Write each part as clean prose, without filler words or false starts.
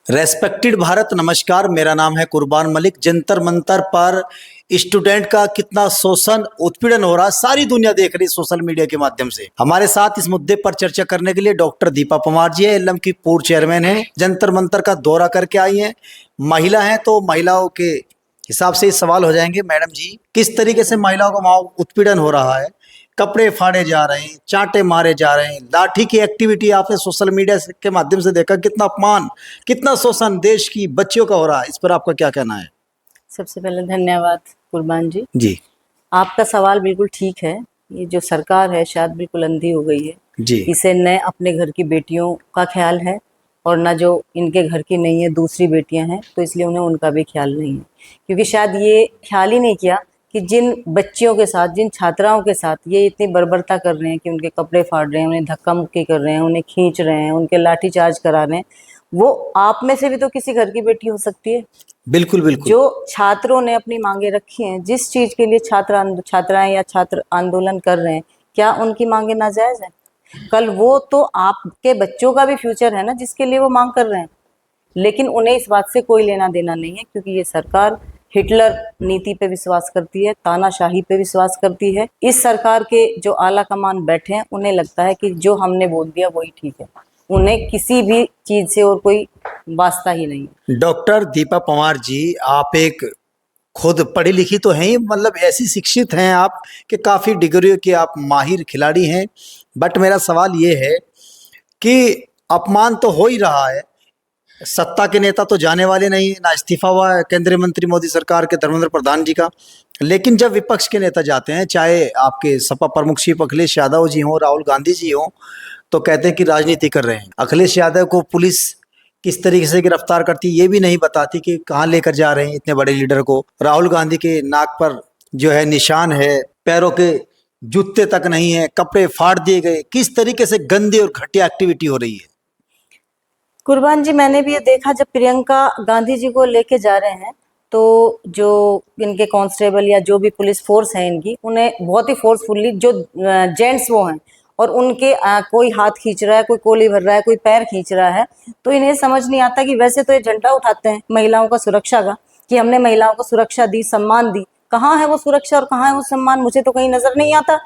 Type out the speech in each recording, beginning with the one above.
Respected Bharat, नमस्कार। मेरा नाम है कुर्बान मलिक। जंतर मंतर पर स्टूडेंट का कितना शोषण उत्पीड़न हो रहा है, सारी दुनिया देख रही है सोशल मीडिया के माध्यम से। हमारे साथ इस मुद्दे पर चर्चा करने के लिए डॉक्टर दीपा पंवार जी है, एलएम की पूर्व चेयरमैन है, जंतर मंतर का दौरा करके आई हैं, महिला हैं, तो महिलाओं के हिसाब से सवाल हो जाएंगे। मैडम जी, किस तरीके से महिलाओं का वहां उत्पीड़न हो रहा है, कपड़े फाड़े जा रहे हैं, चांटे मारे जा रहे हैं, लाठी की एक्टिविटी आपने सोशल मीडिया के माध्यम से देखा, कितना अपमान, कितना शोषण देश की बच्चियों का हो रहा है, इस पर आपका क्या कहना है? सबसे पहले धन्यवाद कुर्बान जी। जी आपका सवाल बिल्कुल ठीक है। ये जो सरकार है शायद बिल्कुल अंधी हो गई है जी। इसे न अपने घर की बेटियों का ख्याल है और न जो इनके घर की नहीं है दूसरी बेटियां हैं, तो इसलिए उन्हें उनका भी ख्याल नहीं है। क्योंकि शायद ये ख्याल ही नहीं किया कि जिन बच्चियों के साथ, जिन छात्राओं के साथ ये इतनी बर्बरता कर रहे हैं कि उनके कपड़े फाड़ रहे हैं, उन्हें धक्का मुक्की कर रहे हैं, उन्हें खींच रहे हैं, उनके लाठी चार्ज करा रहे हैं, वो आप में से भी तो किसी घर की बेटी हो सकती है। बिल्कुल बिल्कुल। जो छात्रों ने अपनी मांगे रखी हैं, जिस चीज के लिए छात्राएं या छात्र आंदोलन कर रहे हैं, क्या उनकी मांगे नाजायज है? कल वो तो आपके बच्चों का भी फ्यूचर है ना, जिसके लिए वो मांग कर रहे हैं। लेकिन उन्हें इस बात से कोई लेना देना नहीं है, क्योंकि ये सरकार हिटलर नीति पे विश्वास करती है, तानाशाही पे विश्वास करती है। इस सरकार के जो आला कमान बैठे हैं, उन्हें लगता है कि जो हमने बोल दिया वही ठीक है। उन्हें किसी भी चीज से और कोई वास्ता ही नहीं। डॉक्टर दीपा पंवार जी, आप एक खुद पढ़ी लिखी तो हैं ही, मतलब ऐसी शिक्षित हैं आप कि काफ़ी डिग्रियों के आप माहिर खिलाड़ी हैं। बट मेरा सवाल ये है कि अपमान तो हो ही रहा है, सत्ता के नेता तो जाने वाले नहीं है, ना इस्तीफा हुआ है केंद्रीय मंत्री मोदी सरकार के धर्मेंद्र प्रधान जी का। लेकिन जब विपक्ष के नेता जाते हैं, चाहे आपके सपा प्रमुख श्री अखिलेश यादव जी हों, राहुल गांधी जी हों, तो कहते हैं कि राजनीति कर रहे हैं। अखिलेश यादव को पुलिस किस तरीके से गिरफ्तार करती ये भी नहीं बताती कि कहाँ लेकर जा रहे हैं इतने बड़े लीडर को। राहुल गांधी के नाक पर जो है निशान है, पैरों के जूते तक नहीं है, कपड़े फाड़ दिए गए। किस तरीके से गंदी और घटिया एक्टिविटी हो रही है? कुर्बान जी, मैंने भी ये देखा, जब प्रियंका गांधी जी को लेके जा रहे हैं तो जो इनके कांस्टेबल या जो भी पुलिस फोर्स है इनकी, उन्हें बहुत ही फोर्सफुली, जो जेंट्स वो हैं और उनके कोई हाथ खींच रहा है, कोई कोली भर रहा है, कोई पैर खींच रहा है, तो इन्हें समझ नहीं आता कि वैसे तो ये झंडा उठाते हैं महिलाओं का सुरक्षा का, कि हमने महिलाओं को सुरक्षा दी, सम्मान दी। कहाँ है वो सुरक्षा और कहाँ है वो सम्मान? मुझे तो कहीं नजर नहीं आता।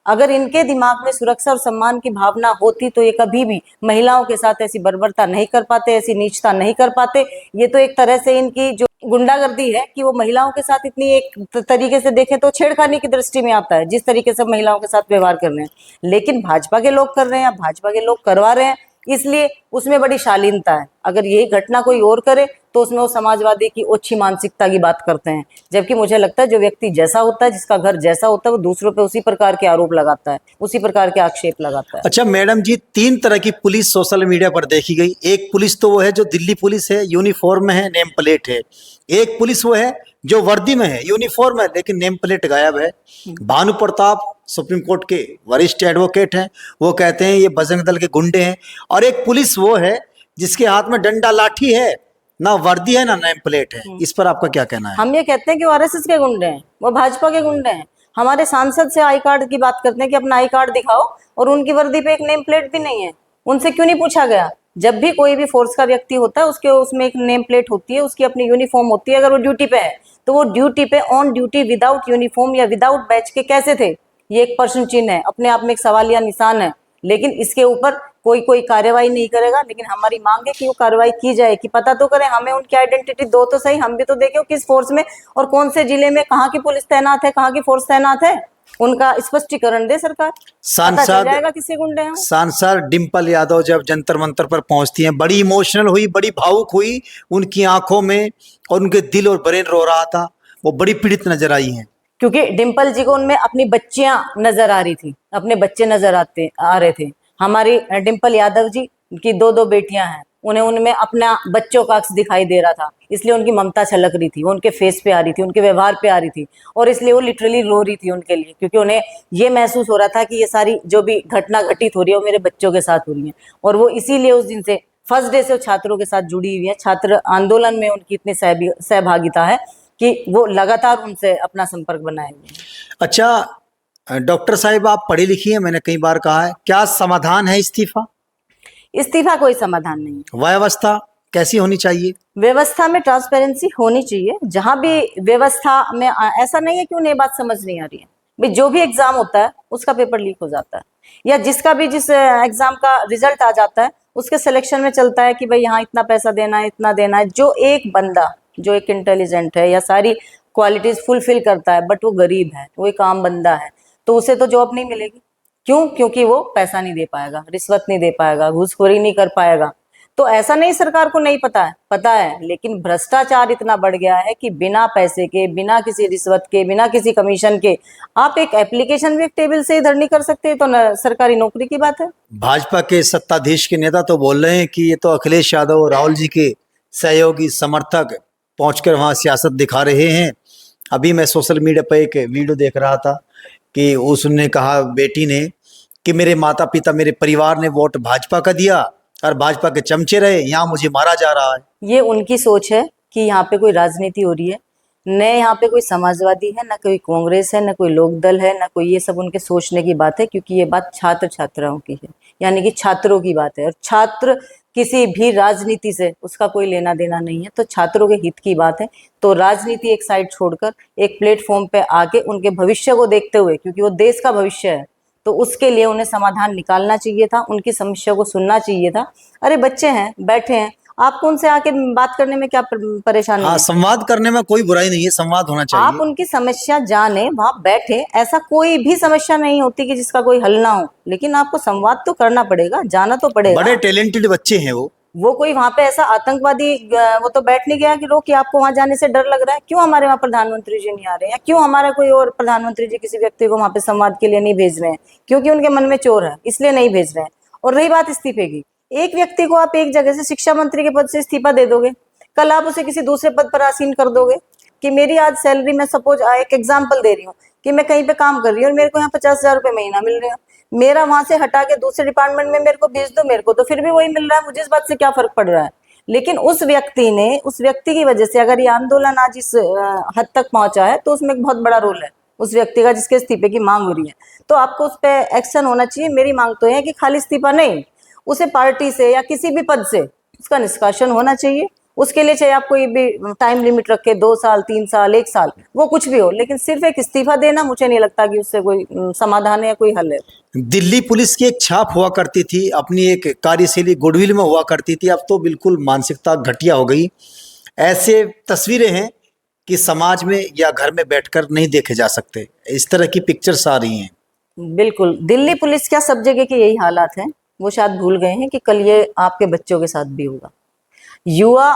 अगर इनके दिमाग में सुरक्षा और सम्मान की भावना होती तो ये कभी भी महिलाओं के साथ ऐसी बर्बरता नहीं कर पाते, ऐसी नीचता नहीं कर पाते। ये तो एक तरह से इनकी जो गुंडागर्दी है कि वो महिलाओं के साथ इतनी, एक तरीके से देखें तो छेड़खानी की दृष्टि में आता है, जिस तरीके से महिलाओं के साथ व्यवहार कर रहे हैं। लेकिन भाजपा के लोग कर रहे हैं, भाजपा के लोग करवा रहे हैं, इसलिए उसमें बड़ी शालीनता है। अगर यही घटना कोई और करे तो उसमें वो समाजवादी की ओछी मानसिकता की बात करते हैं। जबकि मुझे लगता है जो व्यक्ति जैसा होता है, जिसका घर जैसा होता है, वो दूसरों पे उसी प्रकार के आरोप लगाता है, उसी प्रकार के आक्षेप लगाता है। अच्छा मैडम जी, 3 तरह की पुलिस सोशल मीडिया पर देखी गई। एक पुलिस तो वो है जो दिल्ली पुलिस है, यूनिफॉर्म में है, नेम प्लेट है। एक पुलिस वो है जो वर्दी में है, यूनिफॉर्म है, लेकिन नेम प्लेट गायब है। भानु प्रताप सुप्रीम कोर्ट के वरिष्ठ एडवोकेट हैं, वो कहते हैं ये बजरंग दल के गुंडे हैं। और एक पुलिस वो है जिसके हाथ में डंडा लाठी है, ना वर्दी है ना नेम प्लेट है। इस पर आपका क्या कहना है? हम ये कहते हैं कि वो आरएसएस के गुंडे हैं, वो भाजपा के गुंडे हैं। हमारे सांसद से आई कार्ड की बात करते हैं कि अपना आई कार्ड दिखाओ, और उनकी वर्दी पे एक नेम प्लेट भी नहीं है। उनसे क्यों नहीं पूछा गया? जब भी कोई भी फोर्स का व्यक्ति होता है, उसके उसमें एक नेम प्लेट होती है, उसकी अपनी यूनिफॉर्म होती है। अगर वो ड्यूटी पे है तो वो ड्यूटी पे ऑन ड्यूटी विदाउट यूनिफॉर्म या विदाउट बैच के कैसे थे? ये एक प्रश्न चिन्ह है, अपने आप में एक सवालिया निशान है। लेकिन इसके ऊपर कोई कार्यवाही नहीं करेगा। लेकिन हमारी मांग है कि वो कार्रवाई की जाए, कि पता तो करें, हमें उनकी आइडेंटिटी दो तो सही, हम भी तो देखें किस फोर्स में और कौन से जिले में कहाँ की पुलिस तैनात है, कहाँ की फोर्स तैनात है। उनका स्पष्टीकरण दे सरकार, पता चल जाएगा किसी गुंडे हैं। सांसद डिम्पल यादव जब जंतर मंतर पर पहुंचती हैं, बड़ी इमोशनल हुई, बड़ी भावुक हुई, उनकी आंखों में और उनके दिल और ब्रेन रो रहा था, वो बड़ी पीड़ित नजर आई हैं। क्योंकि डिम्पल जी को उनमें अपनी बच्चियां नजर आ रही थी, अपने बच्चे नजर आ रहे थे। हमारी डिम्पल यादव जी की 2 बेटियां हैं, उन्हें उनमें अपना बच्चों का अक्स दिखाई दे रहा था, इसलिए उनकी ममता छलक रही थी, वो उनके फेस पे आ रही थी, उनके व्यवहार पे आ रही थी, और इसलिए वो लिटरली रो रही थी उनके लिए। क्योंकि उन्हें ये महसूस हो रहा था कि ये सारी जो भी घटना घटित हो रही है वो मेरे बच्चों के साथ हो रही है। और वो इसीलिए उस दिन से, फर्स्ट डे से, छात्रों के साथ जुड़ी हुई है। छात्र आंदोलन में उनकी इतनी सहभागिता है कि वो लगातार उनसे अपना संपर्क बनाए हुए हैं। अच्छा डॉक्टर साहिब, आप पढ़ी लिखी हैं, मैंने कई बार कहा है, क्या समाधान है इस्तीफा? इस्तीफा कोई समाधान नहीं है। व्यवस्था कैसी होनी चाहिए? व्यवस्था में ट्रांसपेरेंसी होनी चाहिए। जहां भी व्यवस्था में ऐसा नहीं है कि उन्हें ये बात समझ नहीं आ रही है भाई, जो भी एग्जाम होता है उसका पेपर लीक हो जाता है, या जिसका भी जिस एग्जाम का रिजल्ट आ जाता है उसके सिलेक्शन में चलता है कि भाई यहाँ इतना पैसा देना है, इतना देना है। जो एक बंदा जो एक इंटेलिजेंट है या सारी क्वालिटीज फुलफिल करता है बट वो गरीब है, वो एक आम बंदा है, तो उसे तो जॉब नहीं मिलेगी। क्यों? क्योंकि वो पैसा नहीं दे पाएगा, रिश्वत नहीं दे पाएगा, घूसखोरी नहीं कर पाएगा। तो ऐसा नहीं सरकार को नहीं पता है, पता है, लेकिन भ्रष्टाचार इतना बढ़ गया है कि बिना पैसे के, बिना किसी रिश्वत के, बिना किसी कमीशन के आप एक एप्लीकेशन भी एक टेबल से इधर नहीं कर सकते, तो सरकारी नौकरी की बात है। भाजपा के सत्ताधीश के नेता तो बोल रहे हैं कि ये तो अखिलेश यादव और राहुल जी के सहयोगी समर्थक पहुंचकर वहां सियासत दिखा रहे हैं। अभी मैं सोशल मीडिया पर एक वीडियो देख रहा था कि उसने कहा बेटी ने कि मेरे माता पिता, मेरे परिवार ने वोट भाजपा का दिया और भाजपा के चमचे रहे, यहाँ मुझे मारा जा रहा है। ये उनकी सोच है कि यहाँ पे कोई राजनीति हो रही है, न यहाँ पे कोई समाजवादी है, न कोई कांग्रेस है, न कोई लोकदल है, न कोई, ये सब उनके सोचने की बात है, क्योंकि ये बात छात्र छात्राओं की है, यानी कि छात्रों की बात है। और छात्र किसी भी राजनीति से उसका कोई लेना देना नहीं है, तो छात्रों के हित की बात है। तो राजनीति एक साइड छोड़कर एक प्लेटफॉर्म पे आके उनके भविष्य को देखते हुए, क्योंकि वो देश का भविष्य है, तो उसके लिए उन्हें समाधान निकालना चाहिए था, उनकी समस्या को सुनना चाहिए था। अरे बच्चे हैं, बैठे हैं, आपको उनसे आके बात करने में क्या परेशानी हाँ, है? संवाद करने में कोई बुराई नहीं है, संवाद होना आप चाहिए। उनकी समस्या जाने, वहां बैठे, ऐसा कोई भी समस्या नहीं होती कि जिसका कोई हल ना हो, लेकिन आपको संवाद तो करना पड़ेगा, जाना तो पड़ेगा। बड़े टैलेंटेड बच्चे हैं वो कोई वहां पे ऐसा आतंकवादी वो तो बैठ नहीं गया कि रोक आपको वहां जाने से डर लग रहा है। क्यों हमारे वहां प्रधानमंत्री जी नहीं आ रहे हैं? क्यों हमारा कोई और प्रधानमंत्री जी किसी व्यक्ति को वहां पे संवाद के लिए नहीं भेज रहे हैं? क्योंकि उनके मन में चोर है, इसलिए नहीं भेज रहे हैं। और रही बात इस्तीफे की, एक व्यक्ति को आप एक जगह से शिक्षा मंत्री के पद से इस्तीफा दे दोगे, कल आप उसे किसी दूसरे पद पर आसीन कर दोगे कि मेरी आज सैलरी, मैं सपोज एक एग्जाम्पल दे रही हूँ कि मैं कहीं पे काम कर रही हूँ और मेरे को यहाँ 50,000 रुपये महीना मिल रहे हैं, मेरा वहां से हटा के दूसरे डिपार्टमेंट में मेरे को भेज दो, मेरे को तो फिर भी वही मिल रहा है, मुझे इस बात से क्या फर्क पड़ रहा है। लेकिन उस व्यक्ति ने, उस व्यक्ति की वजह से अगर ये आंदोलन आज इस हद तक पहुंचा है, तो उसमें एक बहुत बड़ा रोल है उस व्यक्ति का जिसके इस्तीफे की मांग हो रही है। तो आपको उस पर एक्शन होना चाहिए। मेरी मांग तो है कि खाली इस्तीफा नहीं, उसे पार्टी से या किसी भी पद से उसका निष्कासन होना चाहिए। उसके लिए चाहे आप कोई भी टाइम लिमिट रखे, 2 साल, 3 साल, 1 साल, वो कुछ भी हो, लेकिन सिर्फ एक इस्तीफा देना मुझे नहीं लगता कि उससे कोई समाधान है या कोई हल है। दिल्ली पुलिस की एक छाप हुआ करती थी, अपनी एक कार्यशैली गुडविल में हुआ करती थी, अब तो बिल्कुल मानसिकता घटिया हो गई। ऐसे तस्वीरें हैं कि समाज में या घर में बैठकर नहीं देखे जा सकते, इस तरह की पिक्चर्स आ रही हैं। बिल्कुल, दिल्ली पुलिस क्या, सब जगह के यही हालात हैं। वो शायद भूल गए हैं कि कल ये आपके बच्चों के साथ भी होगा। युवा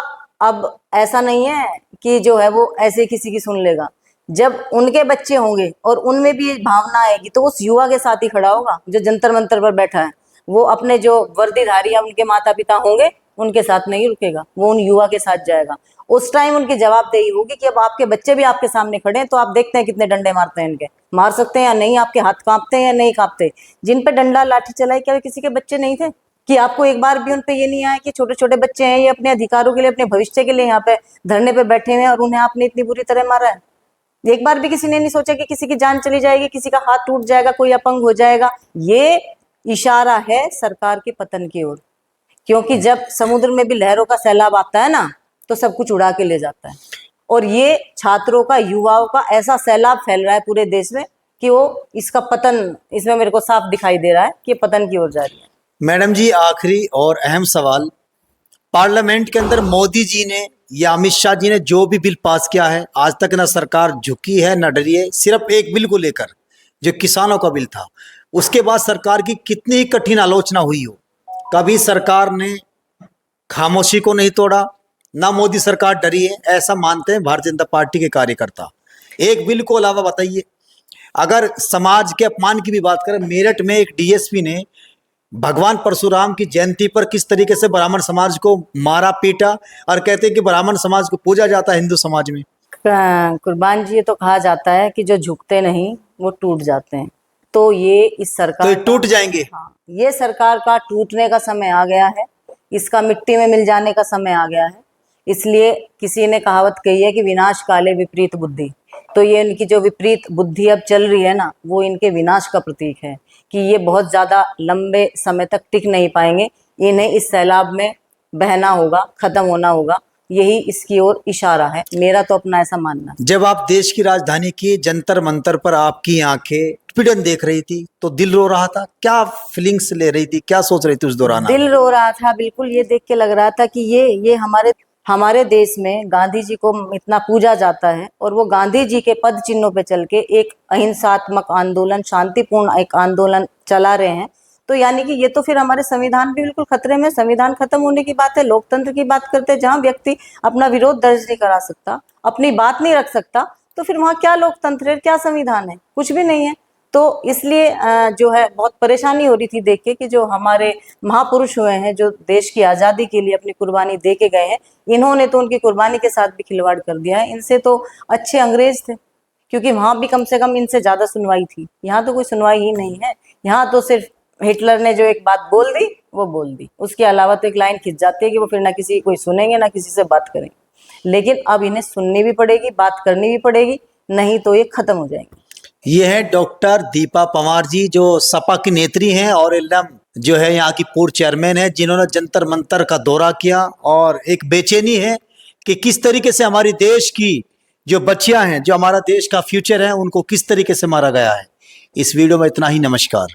अब ऐसा नहीं है कि जो है वो ऐसे किसी की सुन लेगा। जब उनके बच्चे होंगे और उनमें भी ये भावना आएगी, तो उस युवा के साथ ही खड़ा होगा जो जंतर मंतर पर बैठा है। वो अपने जो वर्दीधारी या उनके माता पिता होंगे उनके साथ नहीं रुकेगा, वो उन युवा के साथ जाएगा। उस टाइम उनकी जवाबदेही होगी कि अब आपके बच्चे भी आपके सामने खड़े हैं, तो आप देखते हैं कितने डंडे मारते हैं, इनके मार सकते हैं या नहीं, आपके हाथ कांपते हैं या नहीं कांपते। जिन पे डंडा लाठी चलाई, क्या वे किसी के बच्चे नहीं थे? कि आपको एक बार भी उन पे ये नहीं आया कि छोटे छोटे बच्चे हैं, ये अपने अधिकारों के लिए, अपने भविष्य के लिए यहाँ पे धरने पे बैठे हुए हैं और उन्हें आपने इतनी बुरी तरह मारा है? एक बार भी किसी ने नहीं सोचा कि किसी की जान चली जाएगी, किसी का हाथ टूट जाएगा, कोई अपंग हो जाएगा? ये इशारा है सरकार के पतन की ओर, क्योंकि जब समुद्र में भी लहरों का सैलाब आता है ना, तो सब कुछ उड़ा के ले जाता है। और ये छात्रों का, युवाओं का ऐसा सैलाब फैल रहा है पूरे देश में कि वो, इसका पतन, इसमें मेरे को साफ दिखाई दे रहा है कि पतन की ओर जा रही है। मैडम जी, आखिरी और अहम सवाल, पार्लियामेंट के अंदर मोदी जी ने या अमित शाह जी ने जो भी बिल पास किया है, आज तक ना सरकार झुकी है ना डरी है। सिर्फ एक बिल को लेकर, जो किसानों का बिल था, उसके बाद सरकार की कितनी ही कठिन आलोचना हुई हो, कभी सरकार ने खामोशी को नहीं तोड़ा, ना मोदी सरकार डरी है, ऐसा मानते हैं भारतीय जनता पार्टी के कार्यकर्ता। एक बिल को अलावा बताइए, अगर समाज के अपमान की भी बात करें, मेरठ में एक डीएसपी ने भगवान परशुराम की जयंती पर किस तरीके से ब्राह्मण समाज को मारा पीटा, और कहते हैं कि ब्राह्मण समाज को पूजा जाता है हिंदू समाज में। कुर्बान जी, ये तो कहा जाता है कि जो झुकते नहीं वो टूट जाते हैं। तो ये इस सरकार, तो ये टूट जाएंगे। हाँ, ये सरकार का टूटने का समय आ गया है, इसका मिट्टी में मिल जाने का समय आ गया है। इसलिए किसी ने कहावत कही है कि विनाश काले विपरीत बुद्धि। तो ये इनकी जो विपरीत बुद्धि अब चल रही है ना, वो इनके विनाश का प्रतीक है कि ये बहुत ज्यादा लंबे समय तक टिक नहीं पाएंगे। इन्हें इस सैलाब में बहना होगा, खत्म होना होगा, यही इसकी ओर इशारा है, मेरा तो अपना ऐसा मानना है। जब आप देश की राजधानी की जंतर मंतर पर आपकी आंखें पीड़न देख रही थी तो दिल रो रहा था, क्या फीलिंग्स ले रही थी, क्या सोच रही थी उस दौरान आप? दिल रो रहा था, बिल्कुल ये देख के लग रहा था कि ये हमारे देश में गांधी जी को इतना पूजा जाता है और वो गांधी जी के पद चिन्हों पे चल के एक अहिंसात्मक आंदोलन, शांतिपूर्ण एक आंदोलन चला रहे हैं। तो यानी कि ये तो फिर हमारे संविधान भी बिल्कुल खतरे में, संविधान खत्म होने की बात है, लोकतंत्र की बात करते हैं, जहां व्यक्ति अपना विरोध दर्ज नहीं करा सकता, अपनी बात नहीं रख सकता, तो फिर वहां क्या लोकतंत्र है, क्या संविधान है, कुछ भी नहीं है। तो इसलिए जो है बहुत परेशानी हो रही थी देख के कि जो हमारे महापुरुष हुए हैं, जो देश की आज़ादी के लिए अपनी कुर्बानी दे के गए हैं, इन्होंने तो उनकी कुर्बानी के साथ भी खिलवाड़ कर दिया है। इनसे तो अच्छे अंग्रेज थे, क्योंकि वहां भी कम से कम इनसे ज्यादा सुनवाई थी, यहाँ तो कोई सुनवाई ही नहीं है। यहाँ तो सिर्फ हिटलर ने जो एक बात बोल दी वो बोल दी, उसके अलावा तो एक लाइन खिंच जाती है कि वो फिर ना किसी कोई सुनेंगे ना किसी से बात करेंगे। लेकिन अब इन्हें सुननी भी पड़ेगी, बात करनी भी पड़ेगी, नहीं तो ये खत्म हो जाएंगे। ये है डॉक्टर दीपा पंवार जी, जो सपा की नेत्री हैं और एलएम जो है यहाँ की पूर्व चेयरमैन है, जिन्होंने जंतर मंतर का दौरा किया और एक बेचैनी है कि किस तरीके से हमारी देश की जो बच्चियां हैं, जो हमारा देश का फ्यूचर है, उनको किस तरीके से मारा गया है। इस वीडियो में इतना ही। नमस्कार।